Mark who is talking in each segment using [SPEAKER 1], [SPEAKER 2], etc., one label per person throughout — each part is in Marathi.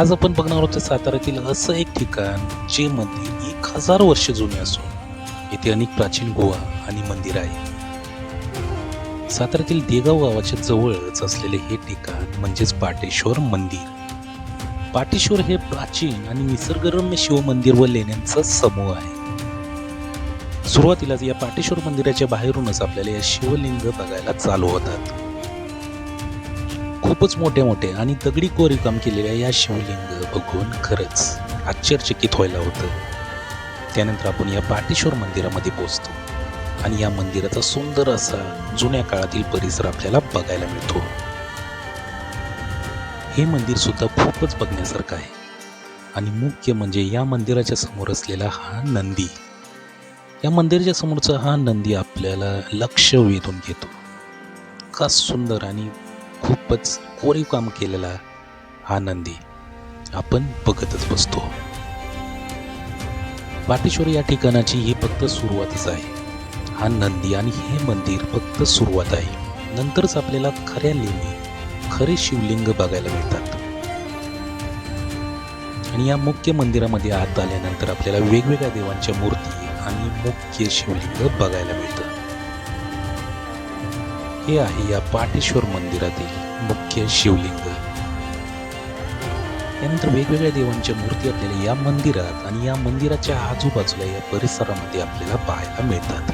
[SPEAKER 1] आज आपण बघणार आहोत साताऱ्यातील असं एक ठिकाण जे मंदिर 1000 वर्ष जुने असून येथे अनेक प्राचीन गुहा आणि मंदिर आहे. साताऱ्यातील देगाव गावाच्या जवळच असलेले हे ठिकाण म्हणजेच पाटेश्वर मंदिर. पाटेश्वर हे प्राचीन आणि निसर्गरम्य शिवमंदिर व लेण्यांचा समूह आहे. सुरुवातीलाच या पाटेश्वर मंदिराच्या बाहेरूनच आपल्याला या शिवलिंग बघायला चालू होतात. खूपच मोठे मोठे आणि दगडी कोरीवकाम केलेल्या या शिवलिंग बघून खरंच आश्चर्यचकित व्हायला होतं. त्यानंतर आपण या पाटेश्वर मंदिरामध्ये पोहोचतो आणि या मंदिराचा सुंदर असा जुन्या काळातील परिसर आपल्याला बघायला मिळतो. हे मंदिर सुद्धा खूपच बघण्यासारखं आहे आणि मुख्य म्हणजे या मंदिराच्या समोर असलेला हा नंदी. या मंदिराच्या समोरचा हा नंदी आपल्याला लक्ष वेधून घेतो. का सुंदर आणि खूपच कोरीव काम केलेला हा नंदी आपण बघतच बसतो. पाटेश्वर या ठिकाणाची ही फक्त सुरुवातच आहे. हा नंदी आणि हे मंदिर फक्त सुरुवात आहे. नंतरच आपल्याला खऱ्या लेणी खरे शिवलिंग बघायला मिळतात. आणि या मुख्य मंदिरामध्ये आत आल्यानंतर आपल्याला वेगवेगळ्या देवांच्या मूर्ती आणि मुख्य शिवलिंग बघायला मिळतं. हे आहे या पाटेश्वर मंदिरातील मुख्य शिवलिंग. त्यानंतर वेगवेगळ्या देवांच्या मूर्ती आपल्याला या मंदिरात आणि या मंदिराच्या आजूबाजूला या परिसरामध्ये आपल्याला पाहायला मिळतात.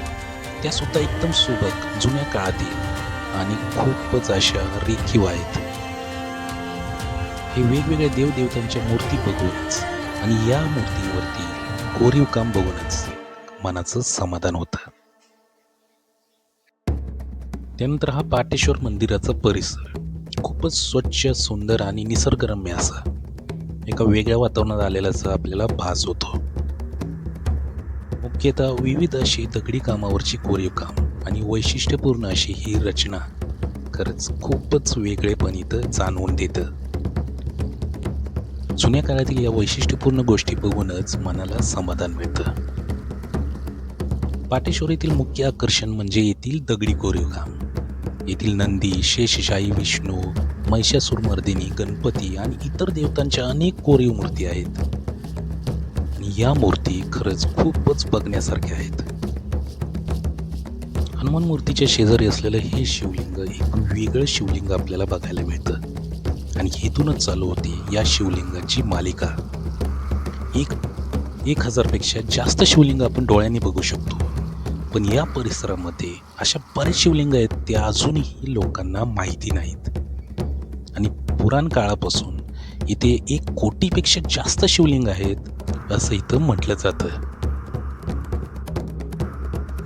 [SPEAKER 1] त्या सुद्धा एकदम सुबक जुन्या काळातील आणि खूपच अशा रेखीव आहेत. हे वेगवेगळ्या देवदेवतांच्या मूर्ती बघूनच आणि या मूर्तीवरती कोरीव काम बघूनच मनाचं समाधान होतं. त्यानंतर हा पाटेश्वर मंदिराचा परिसर खूपच स्वच्छ, सुंदर आणि निसर्गरम्य असा एका वेगळ्या वातावरणात आलेल्याचा आपल्याला भास होतो. मुख्यतः विविध अशी दगडी कामावरची कोरीव काम आणि वैशिष्ट्यपूर्ण अशी ही रचना खरंच खूपच वेगळेपण इथं जाणवून देतं. जुन्या काळातील या वैशिष्ट्यपूर्ण गोष्टी बघूनच मनाला समाधान मिळतं. पाटेश्वर येथील मुख्य आकर्षण म्हणजे येथील दगडी कोरीव काम. येथील नंदी, शेषशाही विष्णू, महिषासुरमर्दिनी, गणपती आणि इतर देवतांच्या अनेक कोरीव मूर्ती आहेत. आणि या मूर्ती खरंच खूपच बघण्यासारख्या आहेत. हनुमान मूर्तीच्या शेजारी असलेलं हे शिवलिंग एक वेगळं शिवलिंग आपल्याला बघायला मिळतं आणि इथूनच चालू होते या शिवलिंगाची मालिका. 1000 पेक्षा जास्त शिवलिंग आपण डोळ्यांनी बघू शकतो. पण या परिसरामध्ये अशा बरेच शिवलिंग आहेत ते अजूनही लोकांना माहिती नाहीत. आणि पुराण काळापासून इथे 1 कोटीपेक्षा जास्त शिवलिंग आहेत असं इथं म्हटलं जातं.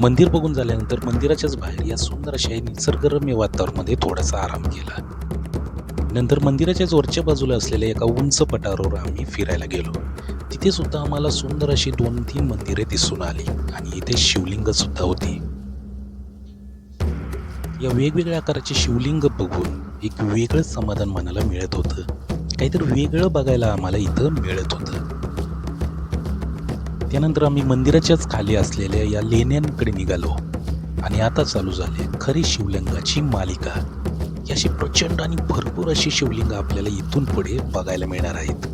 [SPEAKER 1] मंदिर बघून झाल्यानंतर मंदिराच्याच बाहेर या सुंदर अशा निसर्गरम्य वातावरणामध्ये थोडासा आराम केला. नंतर मंदिराच्याच वरच्या बाजूला असलेल्या एका उंच पठारावर आम्ही फिरायला गेलो. तिथे सुद्धा आम्हाला सुंदर अशी 2-3 मंदिरे दिसून आली आणि इथे शिवलिंग सुद्धा होती. या वेगवेगळ्या आकाराचे शिवलिंग बघून एक वेगळं समाधान मनाला मिळत होतं. काहीतरी वेगळं बघायला आम्हाला इथं मिळत होतं. त्यानंतर आम्ही मंदिराच्याच खाली असलेल्या या लेण्यांकडे निघालो आणि आता चालू झाली खरी शिवलिंगाची मालिका. ही अशी प्रचंड आणि भरपूर अशी शिवलिंग आपल्याला इथून पुढे बघायला मिळणार आहेत.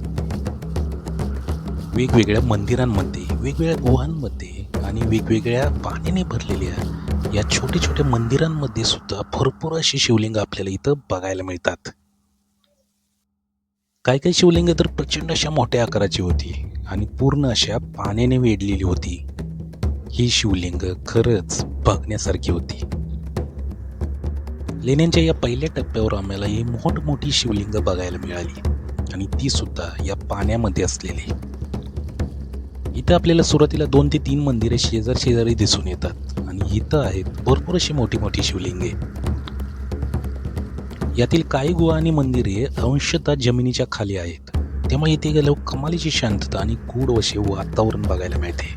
[SPEAKER 1] वेगवेगळ्या मंदिरांमध्ये, वेगवेगळ्या गुहांमध्ये आणि वेगवेगळ्या पाण्याने भरलेल्या या छोट्या छोट्या मंदिरांमध्ये सुद्धा भरपूर अशी शिवलिंग आपल्याला इथं बघायला मिळतात. काही काही शिवलिंग तर प्रचंड अशा मोठ्या आकाराची होती आणि पूर्ण अशा पाण्याने वेढलेली होती. ही शिवलिंग खरंच बघण्यासारखी होती. लेण्यांच्या या पहिल्या टप्प्यावर आम्हाला ही मोठमोठी शिवलिंग बघायला मिळाली आणि ती सुद्धा या पाण्यामध्ये असलेली. इथं आपल्याला सुरुवातीला 2 ते 3 मंदिरे शेजारी दिसून येतात आणि इथं आहेत भरपूर अशी मोठी मोठी शिवलिंगे. यातील काही गुहा आणि मंदिरे अंशतः जमिनीच्या खाली आहेत. त्यामुळे इथे गेल्यावर कमालीची शांतता आणि गूढ असे वातावरण बघायला मिळते.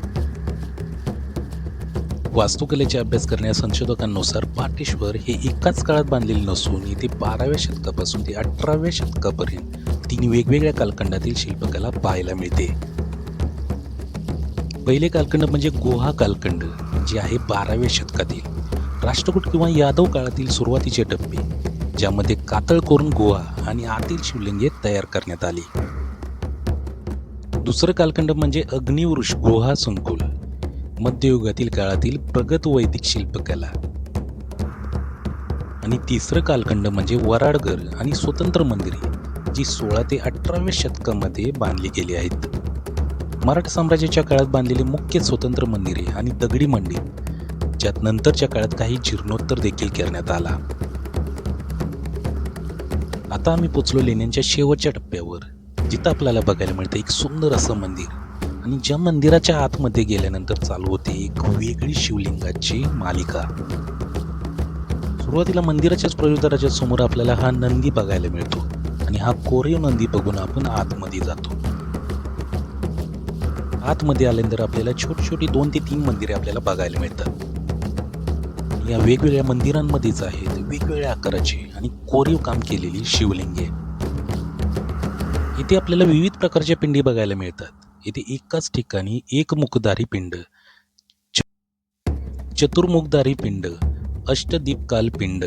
[SPEAKER 1] वास्तुकलेचा अभ्यास करणाऱ्या संशोधकांनुसार पाटेश्वर हे एकाच काळात बांधलेले नसून इथे 12व्या शतकापासून ते 18व्या शतकापर्यंत 3 वेगवेगळ्या कालखंडातील शिल्पकला पाहायला मिळते. पहिले कालखंड म्हणजे गुहा कालखंड, जे आहे 12व्या शतकातील. राष्ट्रकूट किंवा यादव काळातील सुरुवातीचे टप्पे, ज्यामध्ये कातळ करून गुहा आणि आतील शिवलिंगे तयार करण्यात आली. दुसरं कालखंड म्हणजे अग्निवृष गुहा संकुल, मध्ययुगातील काळातील प्रगत वैदिक शिल्पकला. आणि तिसरं कालखंड म्हणजे वराडगर आणि स्वतंत्र मंदिरे, जी 16 ते 18व्या शतकामध्ये बांधली गेली आहेत. मराठा साम्राज्याच्या काळात बांधलेली मुख्य स्वतंत्र मंदिरे आणि दगडी मंदिर, ज्यात नंतरच्या काळात काही जीर्णोत्तर देखील करण्यात आला. आता आम्ही पोचलो लेण्यांच्या शेवटच्या टप्प्यावर, जिथं आपल्याला बघायला मिळतं एक सुंदर असं मंदिर, आणि ज्या मंदिराच्या आतमध्ये गेल्यानंतर चालू होते एक वेगळी शिवलिंगाची मालिका. सुरुवातीला मंदिराच्याच प्रवेशद्वाराच्या समोर आपल्याला हा नंदी बघायला मिळतो, आणि हा कोरीव नंदी बघून आपण आतमध्ये जातो. आतमध्ये आल्यानंतर आपल्याला छोटी छोटी 2 ते 3 मंदिरे आपल्याला बघायला मिळतात. या वेगवेगळ्या मंदिरांमध्येच आहेत वेगवेगळ्या आकाराची आणि कोरीव काम केलेली शिवलिंगे. इथे आपल्याला विविध प्रकारच्या पिंडी बघायला मिळतात. इथे एकाच ठिकाणी एक मुखधारी पिंड, चतुर्मुखधारी पिंड, अष्टदीपकाल पिंड,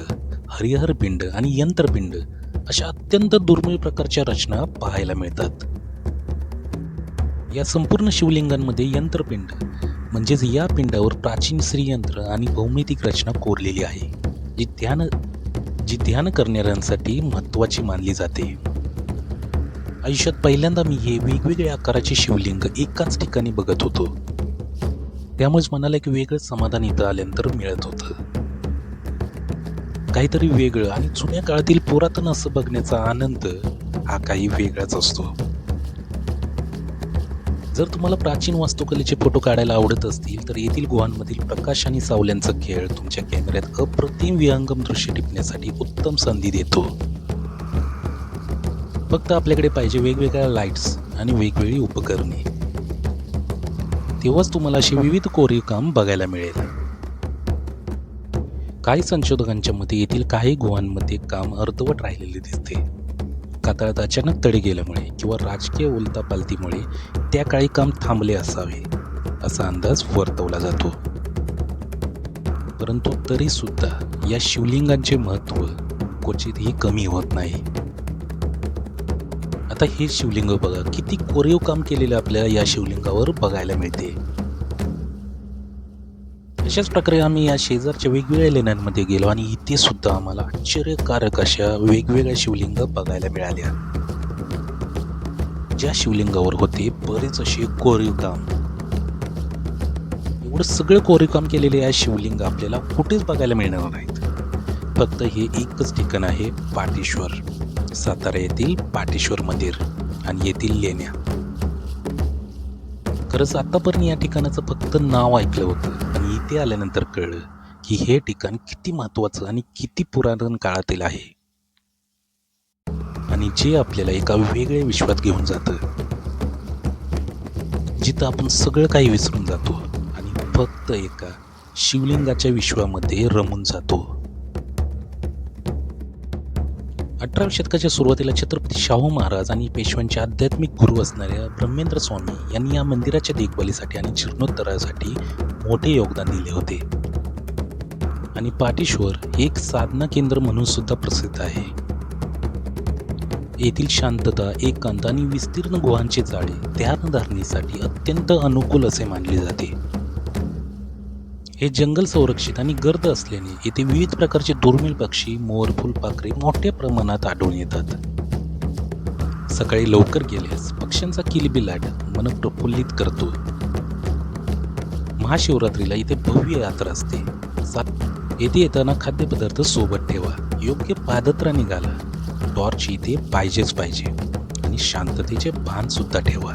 [SPEAKER 1] हरिहर पिंड आणि यंत्रपिंड अशा अत्यंत दुर्मिळ प्रकारच्या रचना पाहायला मिळतात. या संपूर्ण शिवलिंगांमध्ये यंत्रपिंड म्हणजेच या पिंडावर प्राचीन श्रीयंत्र आणि भौमितिक रचना कोरलेली आहे, जी ध्यान करणाऱ्यांसाठी महत्त्वाची मानली जाते. आयुष्यात पहिल्यांदा मी हे वेगवेगळ्या आकाराचे शिवलिंग एकाच ठिकाणी बघत होतो, त्यामुळेच मनाला एक वेगळं समाधान इथं आल्यानंतर मिळत होतं. काहीतरी वेगळं आणि जुन्या काळातील पुरातन असं बघण्याचा आनंद हा काही वेगळाच असतो. जर तुम्हाला प्राचीन वास्तुकलेचे फोटो काढायला आवडत असतील तर येथील गुहांमधील प्रकाश आणि सावल्यांचा खेळ तुमच्या कॅमेऱ्यात अप्रतिम विहंगम दृश्य टिपण्यासाठी उत्तम संधी देतो. फक्त आपल्याकडे पाहिजे वेगवेगळ्या लाईट्स आणि वेगवेगळी उपकरणे, तेव्हाच तुम्हाला असे विविध कोरीव काम बघायला मिळेल. काही संशोधकांच्या मते येथील काही गुहांमध्ये काम अर्धवट राहिलेले दिसते. कातळात अचानक तडे गेल्यामुळे किंवा राजकीय उलथापालथीमुळे त्या काळी काम थांबले असावे असा अंदाज वर्तवला जातो. परंतु तरी सुद्धा या शिवलिंगांचे महत्त्व क्वचितही कमी होत नाही. आता हे शिवलिंग बघा, किती कोरीव काम केलेले आपल्याला या शिवलिंगावर बघायला मिळते. अशाच प्रकारे आम्ही या शेजारच्या वेगवेगळ्या लेण्यांमध्ये गेलो आणि इथे सुद्धा आम्हाला आश्चर्यकारक अशा वेगवेगळ्या शिवलिंग बघायला मिळाल्या, ज्या शिवलिंगावर होते बरेच असे कोरीव काम. एवढं सगळं कोरीव काम केलेले या शिवलिंग आपल्याला कुठेच बघायला मिळणार नाहीत. फक्त हे एकच ठिकाण आहे, पाटेश्वर, सातारा येथील पाटेश्वर मंदिर आणि येथील लेण्या. खरंच आतापर्यंत या ठिकाणाचं फक्त नाव ऐकलं होतं, आणि इथे आल्यानंतर कळलं की हे ठिकाण किती महत्त्वाचं आणि किती पुरातन काळातील आहे, आणि जे आपल्याला एका वेगळ्या विश्वात घेऊन जातं, जिथं आपण सगळं काही विसरून जातो आणि फक्त एका शिवलिंगाच्या विश्वामध्ये रमून जातो. 18व्या शतकाच्या सुरुवातीला छत्रपती शाहू महाराज आणि पेशव्यांचे आध्यात्मिक गुरु असणाऱ्या ब्रह्मेंद्र स्वामी यांनी या मंदिराच्या देखभालीसाठी आणि जीर्णोद्धारासाठी मोठे योगदान दिले होते. आणि पाटेश्वर हे एक साधना केंद्र म्हणून सुद्धा प्रसिद्ध आहे. येथील शांतता, एकांत आणि विस्तीर्ण गुहांचे जाळे ध्यानधारणेसाठी अत्यंत अनुकूल असे मानले जाते. हे जंगल संरक्षित आणि गर्द असल्याने येथे विविध प्रकारचे दुर्मिळ पक्षी, मोर, फुलपाखरे मोठ्या प्रमाणात आढळून येतात. सकाळी लवकर गेल्यास पक्ष्यांचा किलबिलाट मन प्रफुल्लित करतो. महाशिवरात्रीला इथे भव्य यात्रा असते. येथे येताना खाद्यपदार्थ सोबत ठेवा, योग्य पादत्रा निघाला, टॉर्च इथे पाहिजेच पाहिजे, आणि शांततेचे भान सुद्धा ठेवा.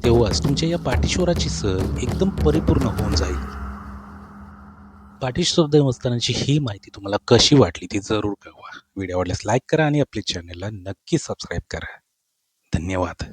[SPEAKER 1] तेव्हाच तुमच्या या पाटेश्वराची सहल एकदम परिपूर्ण होऊन जाईल. पाटेश्वर देवस्थानाची ही माहिती तुम्हाला कशी वाटली ती जरूर कळवा. व्हिडिओ आवडल्यास लाईक करा आणि आपल्या चॅनलला नक्की सबस्क्राईब करा. धन्यवाद.